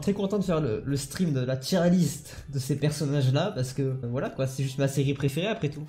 Très content de faire le stream de la tier list de ces personnages là parce que voilà quoi, c'est juste ma série préférée après tout.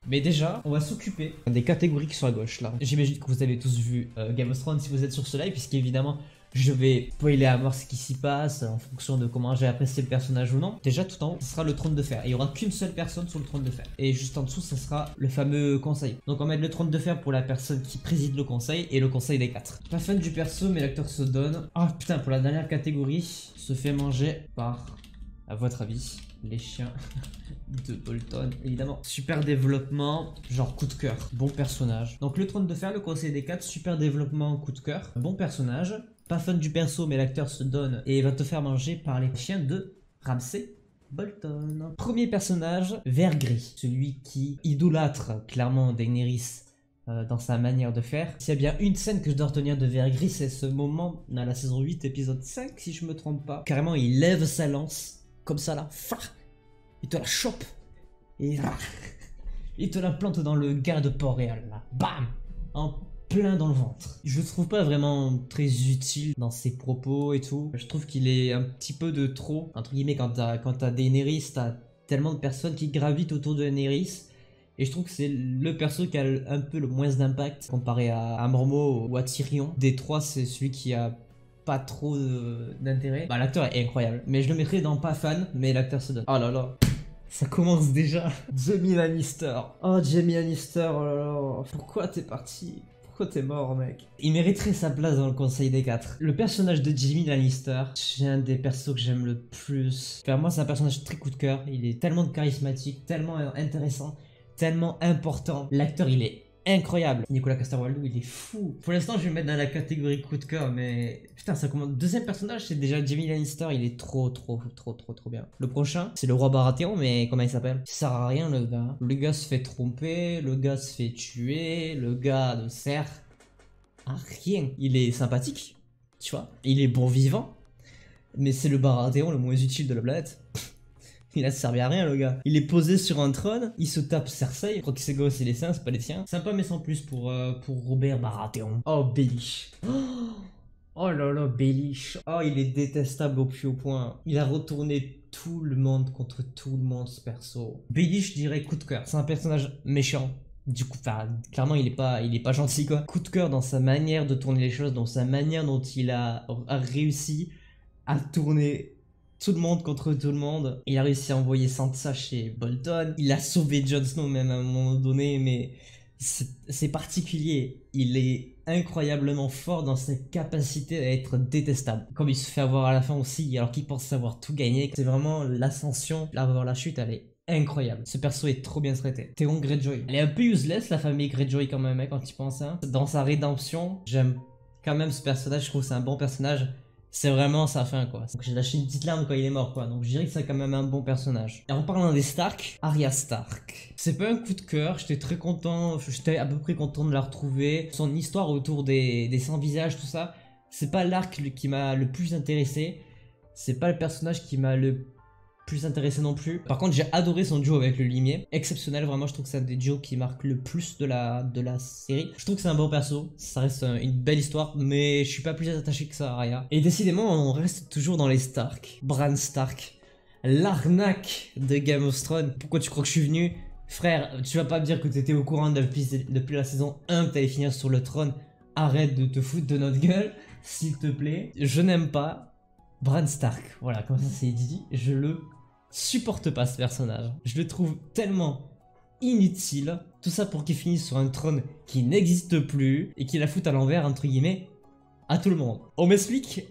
Mais déjà, on va s'occuper des catégories qui sont à gauche là. J'imagine que vous avez tous vu Game of Thrones si vous êtes sur ce live, puisqu'évidemment je vais spoiler à mort ce qui s'y passe en fonction de comment j'ai apprécié le personnage ou non. Déjà tout en haut, ce sera le trône de fer. Et il n'y aura qu'une seule personne sur le trône de fer. Et juste en dessous, ce sera le fameux conseil. Donc on va mettre le trône de fer pour la personne qui préside le conseil et le conseil des 4. Pas fan du perso, mais l'acteur se donne. Ah putain, pour la dernière catégorie, se fait manger par, à votre avis, les chiens de Bolton, évidemment. Super développement, genre coup de cœur, bon personnage. Donc le trône de fer, le conseil des 4, super développement, coup de cœur, bon personnage. Pas fan du perso, mais l'acteur se donne et va te faire manger par les chiens de Ramsay Bolton. Premier personnage, vert gris, celui qui idolâtre clairement Daenerys dans sa manière de faire. S'il y a bien une scène que je dois retenir de vert gris, c'est ce moment dans la saison 8, épisode 5, si je me trompe pas. Carrément, il lève sa lance, comme ça là, il te la chope, et il te la plante dans le gars de Port-Réal, là. Bam, en plein dans le ventre. Je le trouve pas vraiment très utile dans ses propos et tout. Je trouve qu'il est un petit peu de trop. Entre guillemets, quand t'as Daenerys, t'as tellement de personnes qui gravitent autour de Daenerys. Et je trouve que c'est le perso qui a un peu le moins d'impact comparé à Mormont ou à Tyrion. Des trois, c'est celui qui a pas trop d'intérêt. Bah, l'acteur est incroyable. Mais je le mettrais dans pas fan, mais l'acteur se donne. Oh là là. Ça commence déjà. Jaime Lannister. Oh, Jaime Lannister, oh là là. Pourquoi t'es parti ? Pourquoi t'es mort, mec? Il mériterait sa place dans le conseil des 4. Le personnage de Jaime Lannister, c'est un des persos que j'aime le plus. Enfin, moi, c'est un personnage très coup de cœur. Il est tellement charismatique, tellement intéressant, tellement important. L'acteur, il est incroyable. Nicolas Coster-Waldau, il est fou. Pour l'instant, je vais le mettre dans la catégorie coup de cœur, mais putain, ça commence. Deuxième personnage, c'est déjà Jaime Lannister. Il est trop bien. Le prochain, c'est le roi Baratheon, mais comment il s'appelle? Il sert à rien, le gars. Le gars se fait tromper, le gars se fait tuer, le gars ne sert à rien. Il est sympathique, tu vois. Il est bon vivant, mais c'est le Baratheon le moins utile de la planète. Il a servi à rien, le gars. Il est posé sur un trône, il se tape Cersei. Je crois que ses gosses c'est les siens, c'est pas les siens. Sympa mais sans plus pour Robert Baratheon. Oh, Baelish. Oh là là, Baelish. Oh, il est détestable au plus haut point. Il a retourné tout le monde contre tout le monde, ce perso. Baelish, je dirais coup de cœur. C'est un personnage méchant. Du coup, clairement, il est pas gentil, quoi. Coup de cœur dans sa manière de tourner les choses, dans sa manière dont il a réussi à tourner tout le monde contre tout le monde. Il a réussi à envoyer Sansa chez Bolton. Il a sauvé Jon Snow même à un moment donné, mais c'est particulier. Il est incroyablement fort dans sa capacité à être détestable. Comme il se fait avoir à la fin aussi, alors qu'il pense savoir tout gagner. C'est vraiment l'ascension, avant la chute, elle est incroyable. Ce perso est trop bien traité. Theon Greyjoy. Elle est un peu useless, la famille Greyjoy quand même, hein, quand tu penses. Hein. Dans sa rédemption, j'aime quand même ce personnage. Je trouve que c'est un bon personnage. C'est vraiment sa fin, quoi. Donc j'ai lâché une petite larme quand il est mort, quoi. Donc je dirais que c'est quand même un bon personnage. Et en parlant des Stark, Arya Stark. C'est pas un coup de cœur, j'étais très content, j'étais à peu près content de la retrouver. Son histoire autour des 100 visages, tout ça, c'est pas l'arc qui m'a le plus intéressé. C'est pas le personnage qui m'a le plus intéressé non plus. Par contre, j'ai adoré son duo avec le limier. Exceptionnel, vraiment, je trouve que c'est un des duos qui marque le plus de la série. Je trouve que c'est un bon perso, ça reste une belle histoire, mais je suis pas plus attaché que ça à Arya. Et décidément, on reste toujours dans les Stark. Bran Stark, l'arnaque de Game of Thrones. Pourquoi tu crois que je suis venu? Frère, tu vas pas me dire que t'étais au courant depuis la saison 1 que t'allais finir sur le trône. Arrête de te foutre de notre gueule, s'il te plaît. Je n'aime pas Bran Stark. Voilà, comme ça c'est dit, je le supporte pas ce personnage. Je le trouve tellement inutile. Tout ça pour qu'il finisse sur un trône qui n'existe plus et qu'il la foute à l'envers, entre guillemets, à tout le monde. On m'explique.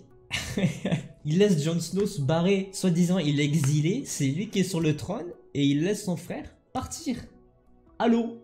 Il laisse Jon Snow se barrer, soi-disant il est exilé, c'est lui qui est sur le trône et il laisse son frère partir. Allô?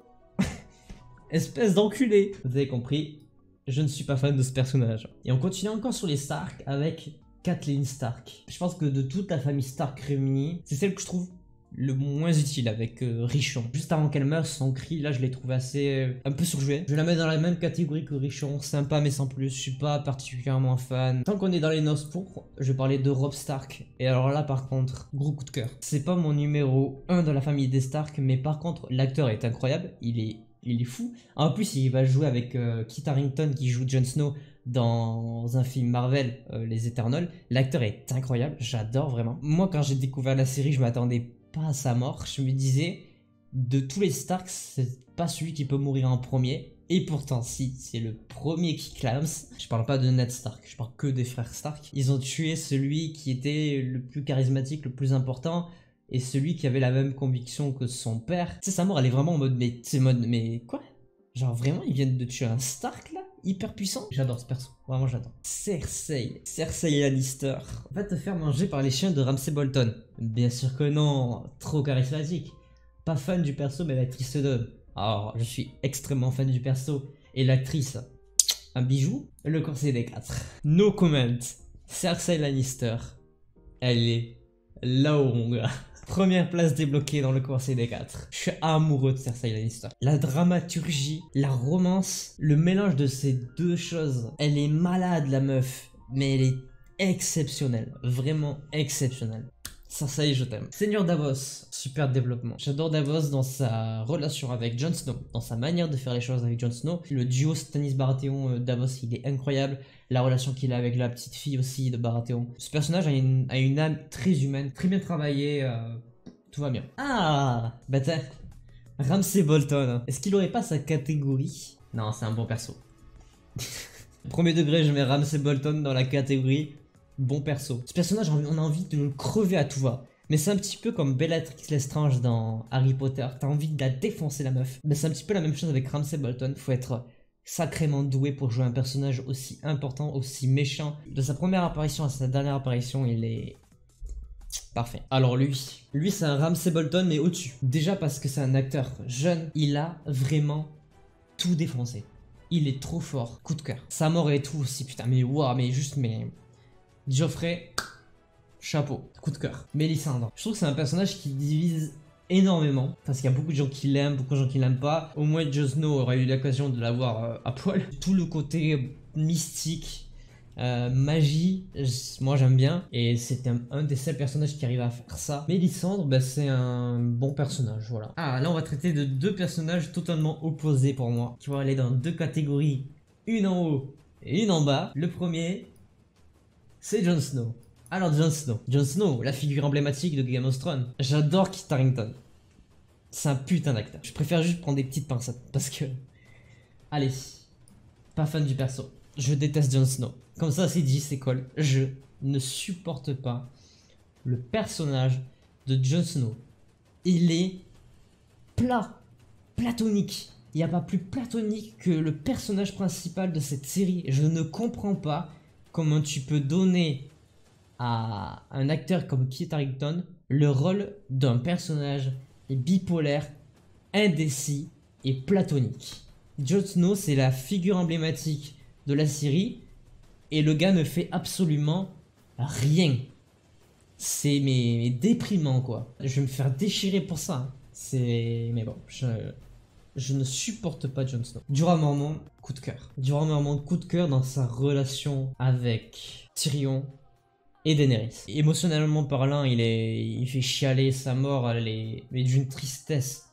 Espèce d'enculé. Vous avez compris, je ne suis pas fan de ce personnage. Et on continue encore sur les Stark avec Catelyn Stark. Je pense que de toute la famille Stark réunie, c'est celle que je trouve le moins utile avec Richon. Juste avant qu'elle meure, son cri, là, je l'ai trouvé assez un peu surjoué. Je la mets dans la même catégorie que Richon, sympa mais sans plus. Je suis pas particulièrement fan. Tant qu'on est dans les noces pourpres, je vais parler de Robb Stark. Et alors là, par contre, gros coup de cœur. C'est pas mon numéro 1 dans la famille des Stark, mais par contre, l'acteur est incroyable. Il est fou. En plus, il va jouer avec Kit Harington qui joue Jon Snow dans un film Marvel, Les Éternels. L'acteur est incroyable, j'adore vraiment. Moi, quand j'ai découvert la série, je m'attendais pas à sa mort. Je me disais, de tous les Stark, c'est pas celui qui peut mourir en premier. Et pourtant, si, c'est le premier qui clame. Je parle pas de Ned Stark, je parle que des frères Stark. Ils ont tué celui qui était le plus charismatique, le plus important, et celui qui avait la même conviction que son père. Tu sais, sa mort, elle est vraiment en mode, mais quoi? Genre vraiment, ils viennent de tuer un Stark là? Hyper puissant. J'adore ce perso, vraiment j'adore. Cersei Lannister va te faire manger par les chiens de Ramsay Bolton. Bien sûr que non, trop charismatique. Pas fan du perso, mais l'actrice se donne. Alors, je suis extrêmement fan du perso. Et l'actrice, un bijou. Le Conseil des 4. No comment. Cersei Lannister, elle est là-haut mon gars. Première place débloquée dans le Conseil des 4. Je suis amoureux de Cersei Lannister. La dramaturgie, la romance, le mélange de ces deux choses. Elle est malade la meuf, mais elle est exceptionnelle. Vraiment exceptionnelle. Cersei, je t'aime. Seigneur Davos, super développement. J'adore Davos dans sa relation avec Jon Snow, dans sa manière de faire les choses avec Jon Snow. Le duo Stannis Baratheon-Davos, il est incroyable. La relation qu'il a avec la petite fille aussi de Baratheon. Ce personnage a une âme très humaine, très bien travaillée. Tout va bien. Ah, bah tiens, Ramsay Bolton. Est-ce qu'il aurait pas sa catégorie? Non, c'est un bon perso. Premier degré, je mets Ramsay Bolton dans la catégorie bon perso. Ce personnage, on a envie de le crever à tout va. Mais c'est un petit peu comme Bellatrix Lestrange dans Harry Potter. T'as envie de la défoncer la meuf. Mais c'est un petit peu la même chose avec Ramsay Bolton. Faut être sacrément doué pour jouer un personnage aussi important, aussi méchant. De sa première apparition à sa dernière apparition, il est parfait. Alors lui c'est un Ramsay Bolton mais au-dessus. Déjà parce que c'est un acteur jeune, il a vraiment tout défoncé. Il est trop fort, coup de cœur. Sa mort et tout aussi, putain, mais waouh, mais juste, mais... Geoffrey, chapeau, coup de cœur. Mélisandre, je trouve que c'est un personnage qui divise énormément, parce qu'il y a beaucoup de gens qui l'aiment, beaucoup de gens qui l'aiment pas. Au moins Jon Snow aurait eu l'occasion de l'avoir à poil. Tout le côté mystique, magie, moi j'aime bien, et c'est un des seuls personnages qui arrive à faire ça. Mélisandre, bah, c'est un bon personnage, voilà. Ah, là on va traiter de deux personnages totalement opposés pour moi, qui vont aller dans deux catégories, une en haut et une en bas. Le premier, c'est Jon Snow. Alors Jon Snow, la figure emblématique de Game of Thrones. J'adore Kit Harington. C'est un putain d'acteur. Je préfère juste prendre des petites pincettes, parce que... Allez, pas fan du perso. Je déteste Jon Snow. Comme ça, c'est dit, c'est cool. Je ne supporte pas le personnage de Jon Snow. Il est plat, platonique. Il n'y a pas plus platonique que le personnage principal de cette série. Je ne comprends pas comment tu peux donner à un acteur comme Kit Harington le rôle d'un personnage bipolaire, indécis et platonique. Jon Snow, c'est la figure emblématique de la série et le gars ne fait absolument rien. C'est mais déprimant quoi. Je vais me faire déchirer pour ça. Hein. C'est... Mais bon, je ne supporte pas Jon Snow. Jorah Mormont, coup de cœur. Jorah Mormont, coup de cœur dans sa relation avec Tyrion et Daenerys. Émotionnellement parlant, il fait chialer, sa mort, elle est mais d'une tristesse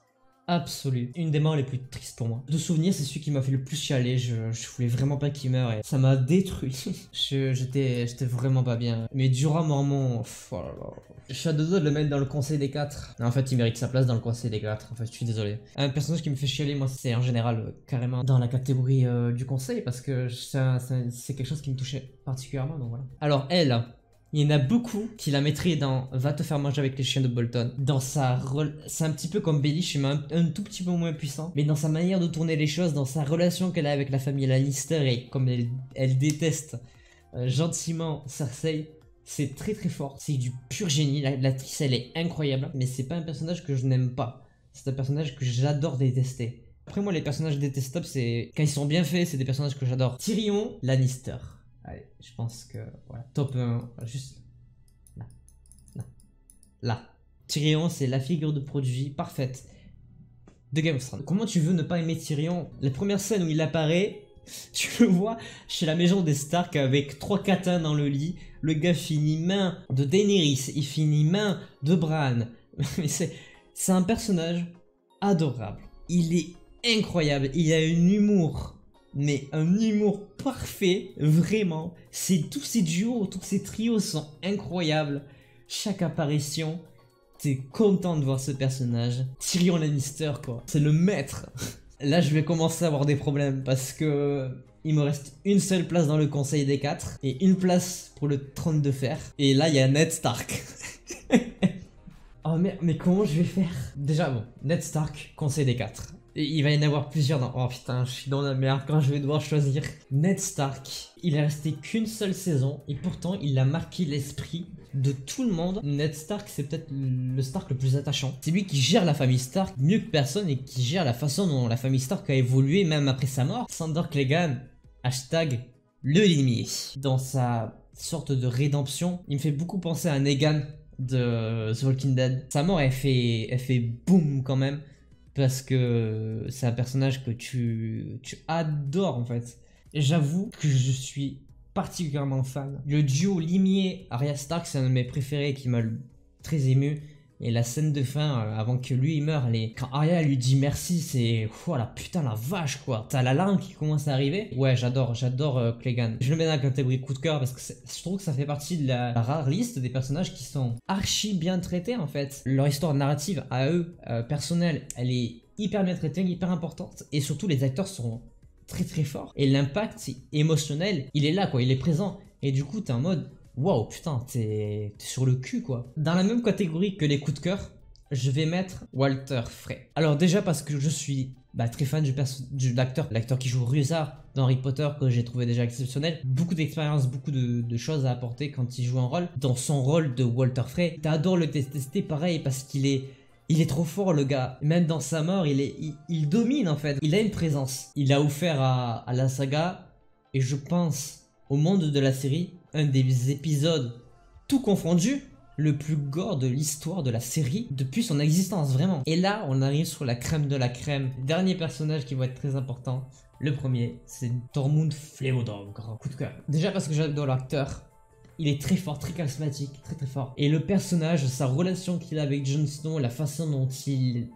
absolue. Une des morts les plus tristes pour moi. De souvenir, c'est celui qui m'a fait le plus chialer. Je voulais vraiment pas qu'il meure et ça m'a détruit. J'étais vraiment pas bien. Mais Jorah Mormont, oh là là. Je suis à deux doigts de le mettre dans le Conseil des 4. En fait, il mérite sa place dans le Conseil des 4. En fait, je suis désolé. Un personnage qui me fait chialer, moi, c'est en général carrément dans la catégorie du Conseil parce que c'est quelque chose qui me touchait particulièrement. Donc voilà. Alors, elle. Il y en a beaucoup qui la mettraient dans Va te faire manger avec les chiens de Bolton. Dans sa c'est un petit peu comme Baelish, mais un tout petit peu moins puissant. Mais dans sa manière de tourner les choses, dans sa relation qu'elle a avec la famille Lannister et comme elle déteste gentiment Cersei, c'est très très fort. C'est du pur génie. L'actrice, elle est incroyable. Mais c'est pas un personnage que je n'aime pas. C'est un personnage que j'adore détester. Après moi, les personnages détestables, c'est quand ils sont bien faits, c'est des personnages que j'adore. Tyrion Lannister. Allez, je pense que voilà. Top 1, juste là. Tyrion, c'est la figure de produit parfaite de Game of Thrones. Comment tu veux ne pas aimer Tyrion? La première scène où il apparaît, tu le vois chez la maison des Stark avec 3 katanas dans le lit. Le gars finit main de Daenerys, il finit main de Bran. Mais c'est un personnage adorable. Il est incroyable, il a un humour, mais un humour parfait, vraiment. Tous ces duos, tous ces trios sont incroyables. Chaque apparition, t'es content de voir ce personnage. Tyrion Lannister, quoi. C'est le maître. Là, je vais commencer à avoir des problèmes parce que il me reste une seule place dans le Conseil des 4 et une place pour le trône de fer. Et là, il y a Ned Stark. Oh mais comment je vais faire? Déjà, bon, Ned Stark, Conseil des 4. Et il va y en avoir plusieurs dans... Oh putain, je suis dans la merde quand je vais devoir choisir. Ned Stark, il est resté qu'une seule saison et pourtant il a marqué l'esprit de tout le monde. Ned Stark, c'est peut-être le Stark le plus attachant. C'est lui qui gère la famille Stark mieux que personne et qui gère la façon dont la famille Stark a évolué même après sa mort. Sandor Clegane, hashtag le limier. Dans sa sorte de rédemption, il me fait beaucoup penser à Negan de The Walking Dead. Sa mort, elle fait boum quand même. Parce que c'est un personnage que tu adores en fait. Et j'avoue que je suis particulièrement fan. Le duo Limier-Arya Stark, c'est un de mes préférés qui m'a très ému. Et la scène de fin, avant que lui il meure, quand Arya lui dit merci, c'est... Oh la putain la vache quoi. T'as la larme qui commence à arriver. Ouais, j'adore Clegane. Je le mets dans la catégorie coup de cœur parce que je trouve que ça fait partie de la rare liste des personnages qui sont archi bien traités en fait. Leur histoire narrative à eux, personnelle, elle est hyper bien traitée, hyper importante. Et surtout les acteurs sont très très forts. Et l'impact émotionnel, il est là quoi, il est présent. Et du coup t'es en mode... Waouh, putain, t'es sur le cul quoi. Dans la même catégorie que les coups de cœur, je vais mettre Walter Frey. Alors déjà parce que je suis très fan de l'acteur qui joue Rusar dans Harry Potter que j'ai trouvé déjà exceptionnel. Beaucoup d'expérience, beaucoup de choses à apporter quand il joue un rôle. Dans son rôle de Walter Frey, t'adores le tester pareil parce qu'il est trop fort le gars. Même dans sa mort, il domine en fait. Il a une présence. Il a offert à la saga et je pense au monde de la série un des épisodes tout confondu le plus gore de l'histoire de la série depuis son existence vraiment. Et là on arrive sur la crème de la crème. Dernier personnage qui va être très important. Le premier c'est Tormund Fléodor, grand coup de cœur. Déjà parce que j'adore l'acteur. Il est très fort, très charismatique, très très fort. Et le personnage, sa relation qu'il a avec Jon Snow, la façon dont il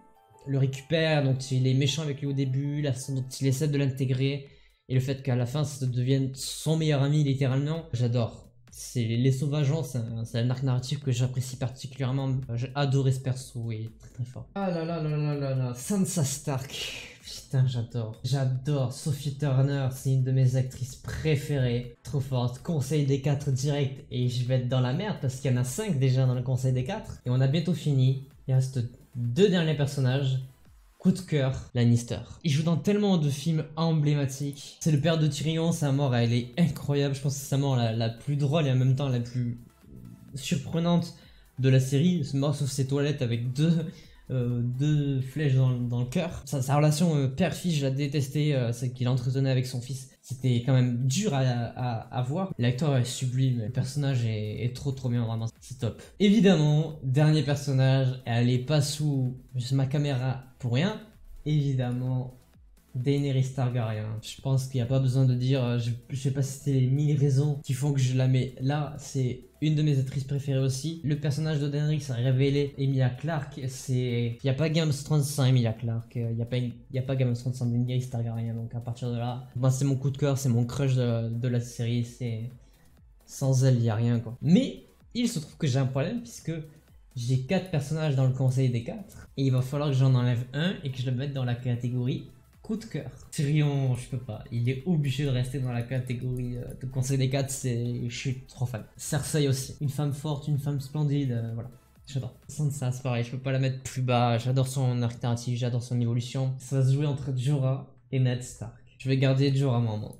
le récupère, dont il est méchant avec lui au début, la façon dont il essaie de l'intégrer. Et le fait qu'à la fin, ça devienne son meilleur ami, littéralement, j'adore. Les Sauvageants, c'est un arc narratif que j'apprécie particulièrement. J'ai adoré ce perso, et très très fort. Ah là là là là là là, Sansa Stark. Putain, j'adore. J'adore Sophie Turner, c'est une de mes actrices préférées. Trop forte. Conseil des 4 direct, et je vais être dans la merde parce qu'il y en a 5 déjà dans le Conseil des 4. Et on a bientôt fini. Il reste 2 derniers personnages. Coup de cœur, Lannister. Il joue dans tellement de films emblématiques. C'est le père de Tyrion, sa mort elle est incroyable. Je pense que c'est sa mort la plus drôle et en même temps la plus surprenante de la série. Il mort sur ses toilettes avec deux flèches dans le cœur. Sa relation père-fils, je la détestais, c'est qu'il entretenait avec son fils. C'était quand même dur à voir. L'acteur est sublime, le personnage est trop bien, vraiment, c'est top. Évidemment, dernier personnage, elle est pas sous ma caméra pour rien. Évidemment, Daenerys Targaryen. Je pense qu'il n'y a pas besoin de dire, je vais pas citer les 1000 raisons qui font que je la mets là. C'est une de mes actrices préférées aussi. Le personnage de Daenerys a révélé Emilia Clarke. Il n'y a pas Game of Thrones sans Emilia Clarke. Il n'y a pas Game of Thrones sans Daenerys Targaryen. Donc à partir de là, moi c'est mon coup de cœur, c'est mon crush de la série. Sans elle, il n'y a rien quoi. Mais il se trouve que j'ai un problème puisque j'ai 4 personnages dans le Conseil des 4. Et il va falloir que j'en enlève un et que je le mette dans la catégorie coup de cœur. Tyrion, je peux pas. Il est obligé de rester dans la catégorie de Conseil des 4. Je suis trop fan. Cersei aussi. Une femme forte, une femme splendide. Voilà. J'adore. Sansa, c'est pareil. Je peux pas la mettre plus bas. J'adore son arc narratif. J'adore son évolution. Ça va se jouer entre Jorah et Ned Stark. Je vais garder Jorah moi.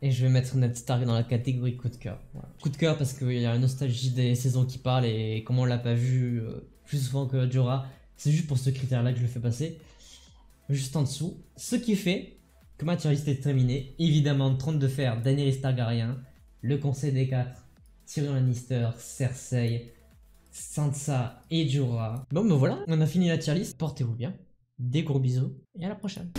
Et je vais mettre Ned Stark dans la catégorie coup de cœur. Voilà. Coup de cœur parce qu'il y a la nostalgie des saisons qui parlent et comme on l'a pas vu plus souvent que Jorah, c'est juste pour ce critère-là que je le fais passer. Juste en dessous, ce qui fait que ma tier list est terminée. Évidemment, trône de fer, Daenerys Targaryen, le Conseil des 4, Tyrion Lannister, Cersei, Sansa et Jorah. Bon, ben voilà, on a fini la tier list. Portez-vous bien. Des gros bisous et à la prochaine.